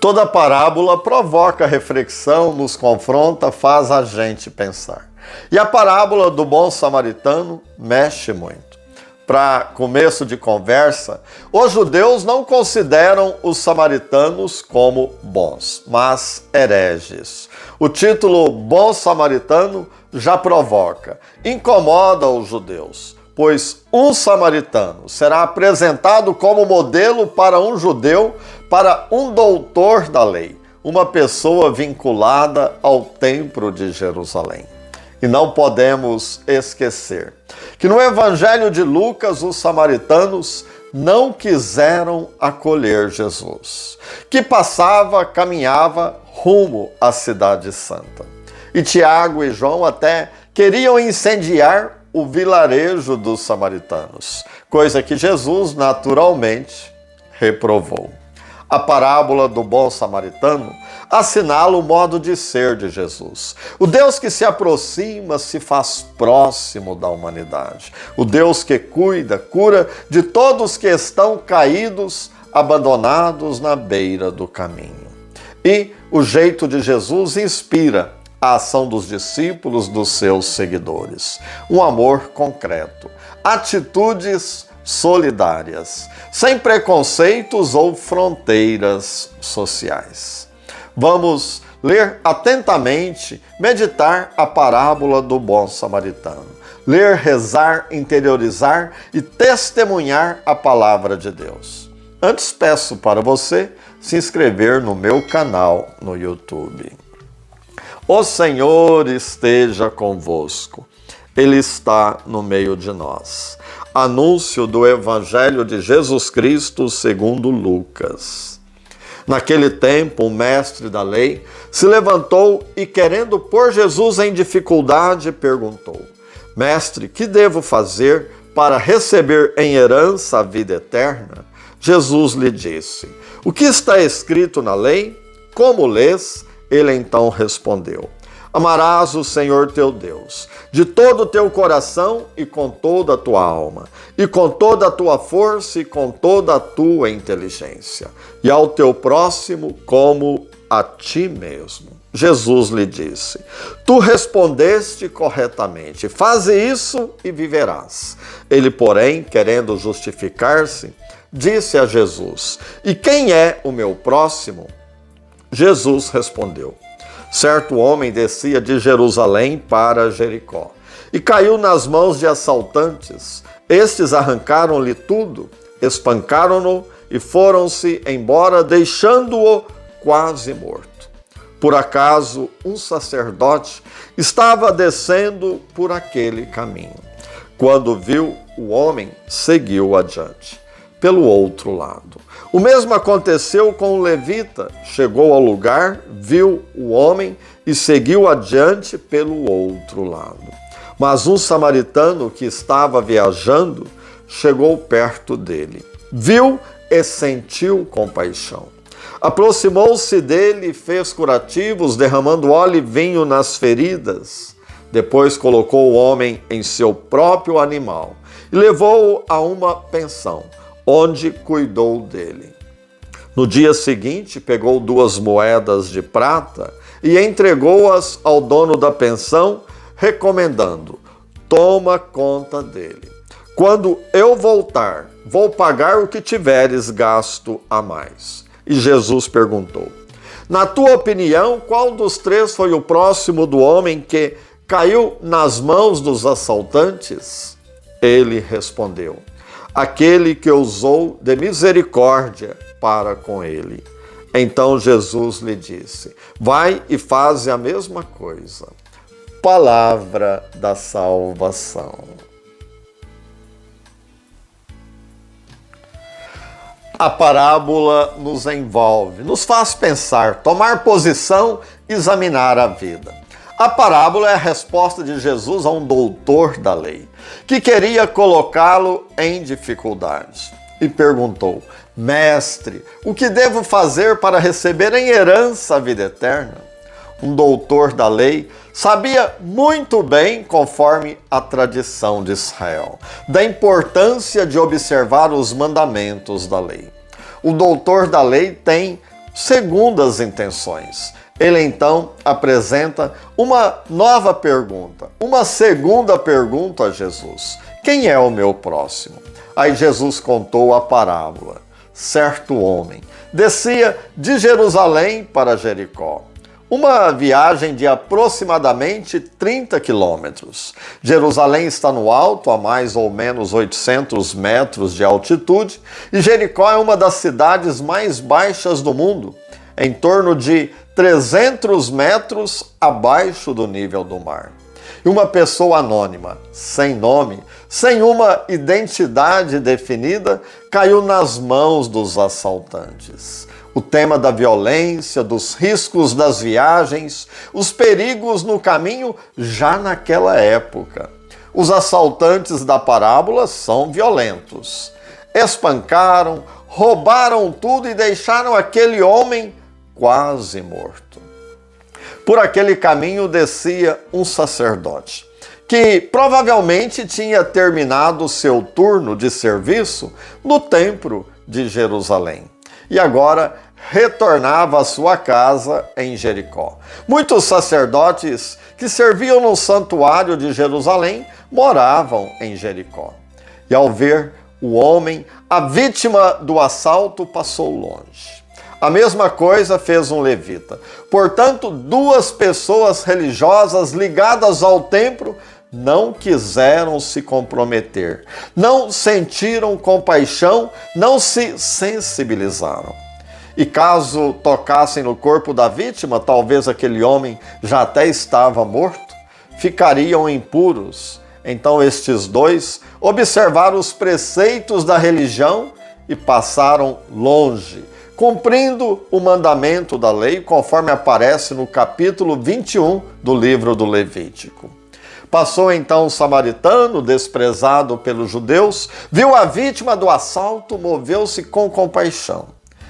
Toda parábola provoca reflexão, nos confronta, faz a gente pensar. E a parábola do bom samaritano mexe muito. Para começo de conversa, os judeus não consideram os samaritanos como bons, mas hereges. O título Bom Samaritano já provoca, incomoda os judeus, pois um samaritano será apresentado como modelo para um judeu, para um doutor da lei, uma pessoa vinculada ao templo de Jerusalém. E não podemos esquecer que no Evangelho de Lucas os samaritanos não quiseram acolher Jesus, que caminhava rumo à Cidade Santa. E Tiago e João até queriam incendiar o vilarejo dos samaritanos, coisa que Jesus naturalmente reprovou. A parábola do bom samaritano assinala o modo de ser de Jesus. O Deus que se aproxima, se faz próximo da humanidade. O Deus que cuida, cura de todos que estão caídos, abandonados na beira do caminho. E o jeito de Jesus inspira a ação dos discípulos, dos seus seguidores. Um amor concreto, atitudes solidárias, sem preconceitos ou fronteiras sociais. Vamos ler atentamente, meditar a parábola do bom samaritano. Ler, rezar, interiorizar e testemunhar a palavra de Deus. Antes peço para você se inscrever no meu canal no YouTube. O Senhor esteja convosco. Ele está no meio de nós. Anúncio do Evangelho de Jesus Cristo segundo Lucas. Naquele tempo, o mestre da lei se levantou e, querendo pôr Jesus em dificuldade, perguntou: Mestre, que devo fazer para receber em herança a vida eterna? Jesus lhe disse: O que está escrito na lei? Como lês? Ele então respondeu: Amarás o Senhor teu Deus de todo o teu coração e com toda a tua alma, e com toda a tua força e com toda a tua inteligência, e ao teu próximo como a ti mesmo. Jesus lhe disse: Tu respondeste corretamente, faze isso e viverás. Ele, porém, querendo justificar-se, disse a Jesus: E quem é o meu próximo? Jesus respondeu: Certo homem descia de Jerusalém para Jericó e caiu nas mãos de assaltantes. Estes arrancaram-lhe tudo, espancaram-no e foram-se embora, deixando-o quase morto. Por acaso, um sacerdote estava descendo por aquele caminho. Quando viu o homem, seguiu adiante, pelo outro lado. O mesmo aconteceu com o levita. Chegou ao lugar, viu o homem e seguiu adiante pelo outro lado. Mas um samaritano que estava viajando chegou perto dele, viu e sentiu compaixão. Aproximou-se dele e fez curativos, derramando óleo e vinho nas feridas. Depois colocou o homem em seu próprio animal e levou-o a uma pensão, onde cuidou dele. No dia seguinte, pegou 2 moedas de prata e entregou-as ao dono da pensão, recomendando: Toma conta dele. Quando eu voltar, vou pagar o que tiveres gasto a mais. E Jesus perguntou: Na tua opinião, qual dos 3 foi o próximo do homem que caiu nas mãos dos assaltantes? Ele respondeu: Aquele que usou de misericórdia para com ele. Então Jesus lhe disse: Vai e faze a mesma coisa. Palavra da salvação. A parábola nos envolve, nos faz pensar, tomar posição, examinar a vida. A parábola é a resposta de Jesus a um doutor da lei, que queria colocá-lo em dificuldade. E perguntou: Mestre, o que devo fazer para receber em herança a vida eterna? Um doutor da lei sabia muito bem, conforme a tradição de Israel, da importância de observar os mandamentos da lei. O doutor da lei tem segundas intenções. Ele então apresenta uma nova pergunta, uma segunda pergunta a Jesus: quem é o meu próximo? Aí Jesus contou a parábola. Certo homem descia de Jerusalém para Jericó. Uma viagem de aproximadamente 30 quilômetros. Jerusalém está no alto, a mais ou menos 800 metros de altitude, e Jericó é uma das cidades mais baixas do mundo, em torno de 300 metros abaixo do nível do mar. E uma pessoa anônima, sem nome, sem uma identidade definida, caiu nas mãos dos assaltantes. O tema da violência, dos riscos das viagens, os perigos no caminho já naquela época. Os assaltantes da parábola são violentos. Espancaram, roubaram tudo e deixaram aquele homem quase morto. Por aquele caminho descia um sacerdote, que provavelmente tinha terminado seu turno de serviço no templo de Jerusalém e agora retornava à sua casa em Jericó. Muitos sacerdotes que serviam no santuário de Jerusalém moravam em Jericó. E ao ver o homem, a vítima do assalto passou longe. A mesma coisa fez um levita. Portanto, duas pessoas religiosas ligadas ao templo não quiseram se comprometer, não sentiram compaixão, não se sensibilizaram. E caso tocassem no corpo da vítima, talvez aquele homem já até estava morto, ficariam impuros. Então estes dois observaram os preceitos da religião e passaram longe, cumprindo o mandamento da lei, conforme aparece no capítulo 21 do livro do Levítico. Passou então o samaritano, desprezado pelos judeus, viu a vítima do assalto, moveu-se com compaixão.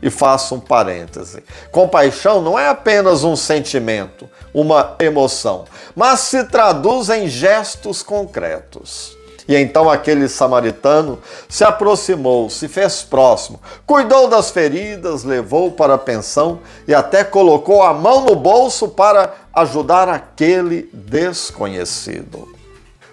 E faço um parêntese. Compaixão não é apenas um sentimento, uma emoção, mas se traduz em gestos concretos. E então aquele samaritano se aproximou, se fez próximo, cuidou das feridas, levou para a pensão e até colocou a mão no bolso para ajudar aquele desconhecido.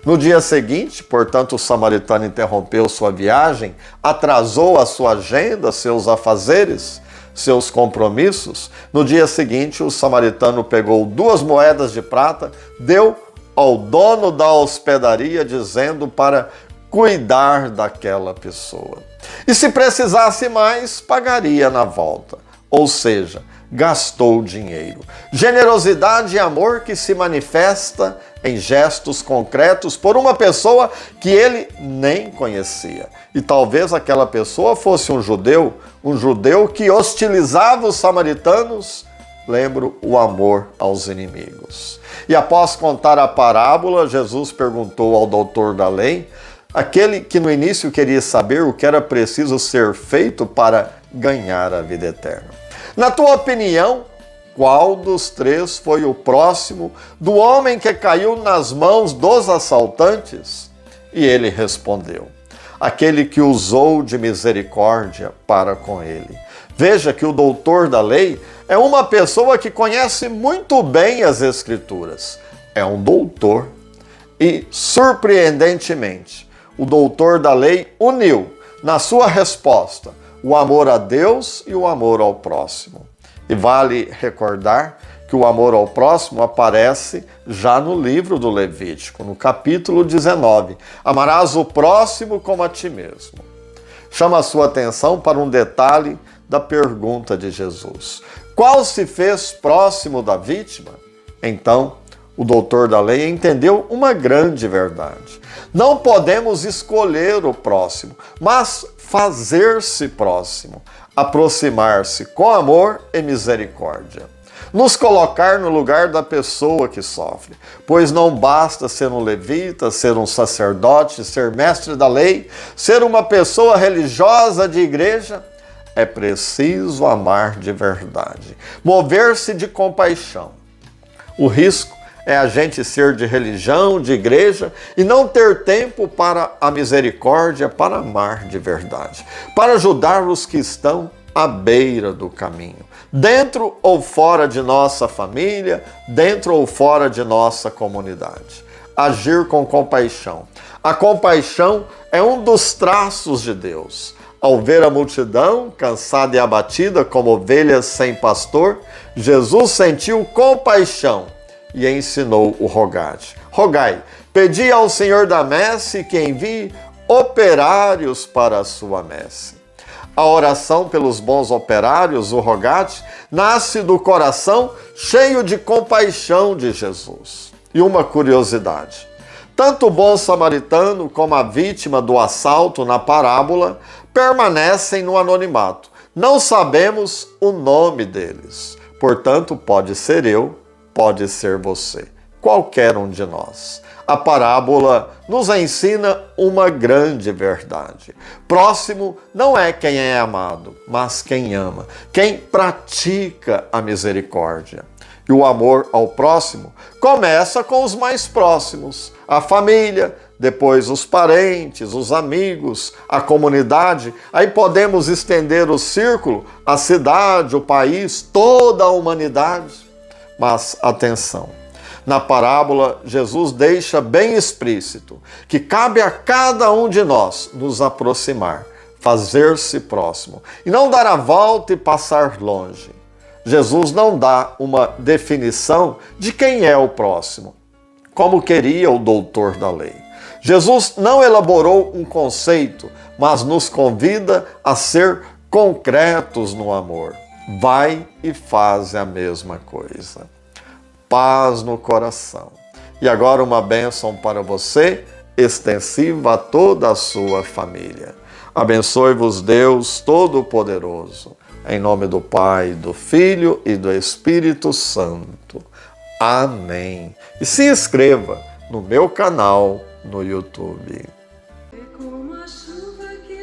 No dia seguinte, portanto, o samaritano interrompeu sua viagem, atrasou a sua agenda, seus afazeres, seus compromissos. No dia seguinte, o samaritano pegou 2 moedas de prata, deu ao dono da hospedaria, dizendo para cuidar daquela pessoa. E se precisasse mais, pagaria na volta. Ou seja, gastou dinheiro. Generosidade e amor que se manifesta em gestos concretos por uma pessoa que ele nem conhecia. E talvez aquela pessoa fosse um judeu que hostilizava os samaritanos. Lembro o amor aos inimigos. E após contar a parábola, Jesus perguntou ao doutor da lei, aquele que no início queria saber o que era preciso ser feito para ganhar a vida eterna: na tua opinião, qual dos 3 foi o próximo do homem que caiu nas mãos dos assaltantes? E ele respondeu: aquele que usou de misericórdia para com ele. Veja que o doutor da lei é uma pessoa que conhece muito bem as Escrituras. É um doutor. E, surpreendentemente, o doutor da lei uniu, na sua resposta, o amor a Deus e o amor ao próximo. E vale recordar que o amor ao próximo aparece já no livro do Levítico, no capítulo 19. Amarás o próximo como a ti mesmo. Chama a sua atenção para um detalhe da pergunta de Jesus: qual se fez próximo da vítima? Então, o doutor da lei entendeu uma grande verdade. Não podemos escolher o próximo, mas fazer-se próximo, aproximar-se com amor e misericórdia. Nos colocar no lugar da pessoa que sofre, pois não basta ser um levita, ser um sacerdote, ser mestre da lei, ser uma pessoa religiosa de igreja. É preciso amar de verdade, mover-se de compaixão. O risco é a gente ser de religião, de igreja, e não ter tempo para a misericórdia, para amar de verdade, para ajudar os que estão à beira do caminho, dentro ou fora de nossa família, dentro ou fora de nossa comunidade. Agir com compaixão. A compaixão é um dos traços de Deus. Ao ver a multidão cansada e abatida como ovelhas sem pastor, Jesus sentiu compaixão e ensinou o rogai. Rogai, pedi ao Senhor da messe que envie operários para a sua messe. A oração pelos bons operários, o rogate, nasce do coração cheio de compaixão de Jesus. E uma curiosidade: tanto o bom samaritano como a vítima do assalto na parábola permanecem no anonimato. Não sabemos o nome deles. Portanto, pode ser eu, pode ser você, qualquer um de nós. A parábola nos ensina uma grande verdade. Próximo não é quem é amado, mas quem ama, quem pratica a misericórdia. E o amor ao próximo começa com os mais próximos, a família, depois os parentes, os amigos, a comunidade. Aí podemos estender o círculo, a cidade, o país, toda a humanidade. Mas atenção! Na parábola, Jesus deixa bem explícito que cabe a cada um de nós nos aproximar, fazer-se próximo, e não dar a volta e passar longe. Jesus não dá uma definição de quem é o próximo, como queria o doutor da lei. Jesus não elaborou um conceito, mas nos convida a ser concretos no amor. Vai e faz a mesma coisa. Paz no coração. E agora uma bênção para você, extensiva a toda a sua família. Abençoe-vos Deus Todo-Poderoso, em nome do Pai, do Filho e do Espírito Santo. Amém. E se inscreva no meu canal no YouTube. É como a chuva que